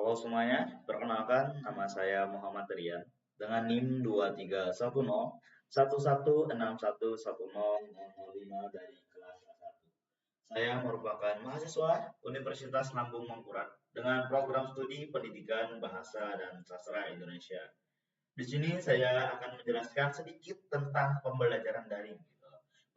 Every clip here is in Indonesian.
Halo semuanya, perkenalkan nama saya Muhammad Rian dengan NIM 2310 11611005 dari kelas A1. Saya merupakan mahasiswa Universitas Lambung Mangkurat dengan program studi Pendidikan Bahasa dan Sastra Indonesia. Di sini saya akan menjelaskan sedikit tentang pembelajaran daring.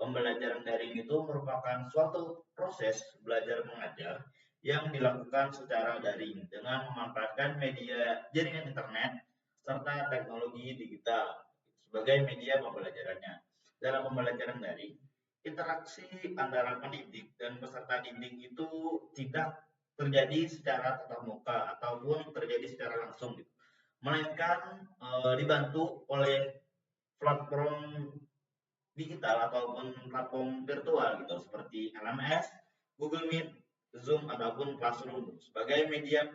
Pembelajaran daring itu merupakan suatu proses belajar mengajar yang dilakukan secara daring dengan memanfaatkan media jaringan internet serta teknologi digital sebagai media pembelajarannya. Dalam pembelajaran daring, interaksi antara pendidik dan peserta didik itu tidak terjadi secara tatap muka ataupun terjadi secara langsung, melainkan dibantu oleh platform digital ataupun platform virtual gitu seperti LMS, Google Meet, Zoom ataupun Classroom sebagai media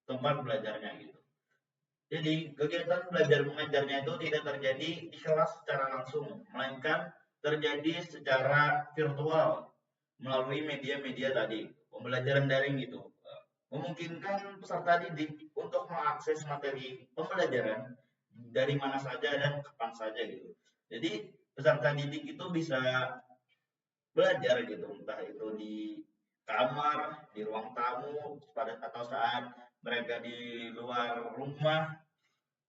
tempat belajarnya gitu. Jadi kegiatan belajar mengajarnya itu tidak terjadi di kelas secara langsung, melainkan terjadi secara virtual melalui media-media tadi, pembelajaran daring gitu. Memungkinkan peserta didik untuk mengakses materi pembelajaran dari mana saja dan kapan saja gitu. Jadi peserta didik itu bisa belajar gitu, entah itu di kamar, di ruang tamu, pada atau saat mereka di luar rumah,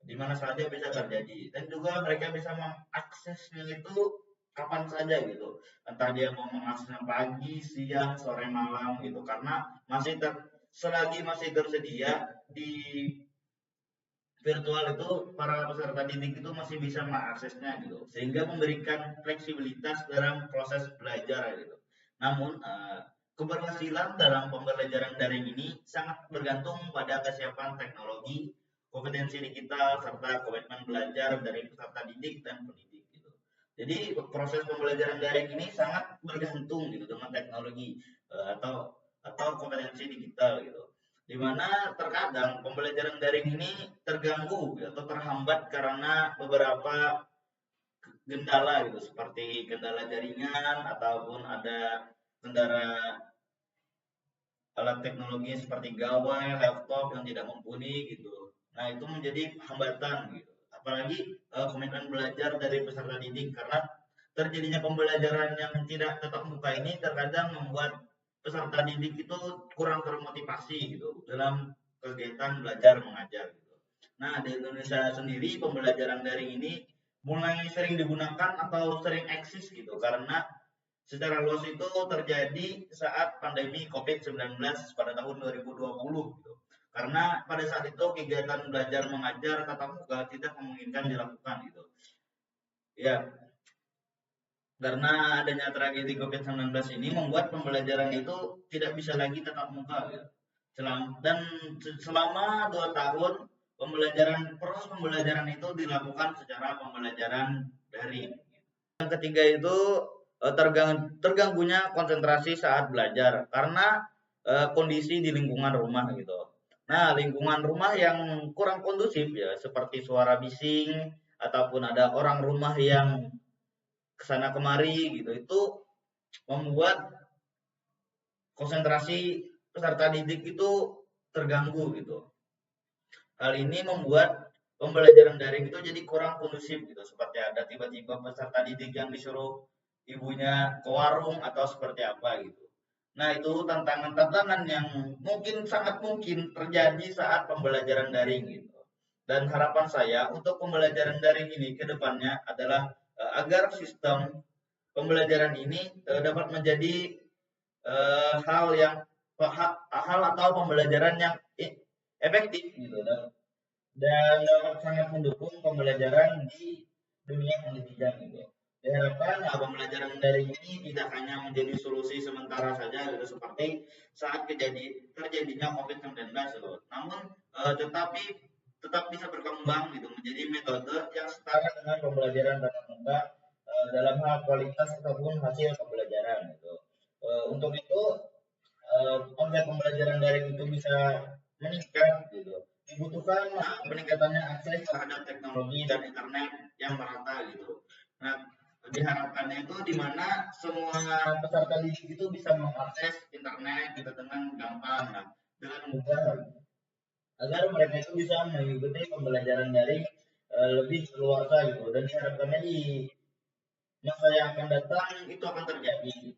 di mana saja bisa terjadi. Dan juga mereka bisa mengaksesnya itu kapan saja gitu. Entah dia mau mengaksesnya pagi, siang, sore, malam gitu. Karena selagi masih tersedia di virtual itu para peserta didik itu masih bisa mengaksesnya gitu, sehingga memberikan fleksibilitas dalam proses belajar gitu. Namun keberhasilan dalam pembelajaran daring ini sangat bergantung pada kesiapan teknologi, kompetensi digital serta komitmen belajar dari peserta didik dan pendidik gitu. Jadi proses pembelajaran daring ini sangat bergantung gitu dengan teknologi atau kompetensi digital gitu, di mana terkadang pembelajaran daring ini terganggu atau terhambat karena beberapa kendala gitu, seperti kendala jaringan ataupun ada kendala alat teknologi seperti gawai, laptop yang tidak mumpuni gitu. Nah, itu menjadi hambatan gitu. Apalagi komitmen belajar dari peserta didik, karena terjadinya pembelajaran yang tidak tetap muka ini terkadang membuat peserta didik itu kurang termotivasi gitu dalam kegiatan belajar mengajar gitu. Nah, di Indonesia sendiri pembelajaran daring ini mulai sering digunakan atau sering eksis gitu karena secara luas itu terjadi saat pandemi COVID-19 pada tahun 2020 gitu. Karena pada saat itu kegiatan belajar mengajar tatap muka tidak memungkinkan dilakukan gitu. Ya, karena adanya tragedi COVID-19 ini membuat pembelajaran itu tidak bisa lagi tatap muka gitu. Selama 2 tahun proses pembelajaran itu dilakukan secara pembelajaran daring. Yang ketiga itu terganggunya konsentrasi saat belajar karena kondisi di lingkungan rumah gitu. Nah, lingkungan rumah yang kurang kondusif ya, seperti suara bising ataupun ada orang rumah yang kesana kemari gitu, itu membuat konsentrasi peserta didik itu terganggu gitu. Hal ini membuat pembelajaran daring itu jadi kurang kondusif gitu, seperti ada tiba-tiba peserta didik yang disuruh ibunya ke warung atau seperti apa gitu. Nah, itu tantangan-tantangan yang sangat mungkin terjadi saat pembelajaran daring gitu. Dan harapan saya untuk pembelajaran daring ini ke depannya adalah agar sistem pembelajaran ini dapat menjadi hal yang hal atau pembelajaran yang efektif gitu, dan dapat sangat mendukung pembelajaran di dunia pendidikan gitu. Diharapkan pembelajaran daring ini tidak hanya menjadi solusi sementara saja gitu, seperti saat terjadinya COVID-19 gitu. Namun tetapi tetap bisa berkembang gitu menjadi metode yang setara dengan pembelajaran tatap muka dalam hal kualitas ataupun hasil pembelajaran gitu. Untuk itu agar pembelajaran daring itu bisa meningkat gitu, dibutuhkan peningkatannya akses terhadap teknologi dan internet yang merata gitu. Nah, diharapkannya itu di mana semua peserta didik itu bisa mengakses internet gitu dengan gampang, dengan mudah. agar mereka itu bisa mengikuti pembelajaran daring lebih luas gitu, dan diharapkannya di masa yang akan datang itu akan terjadi.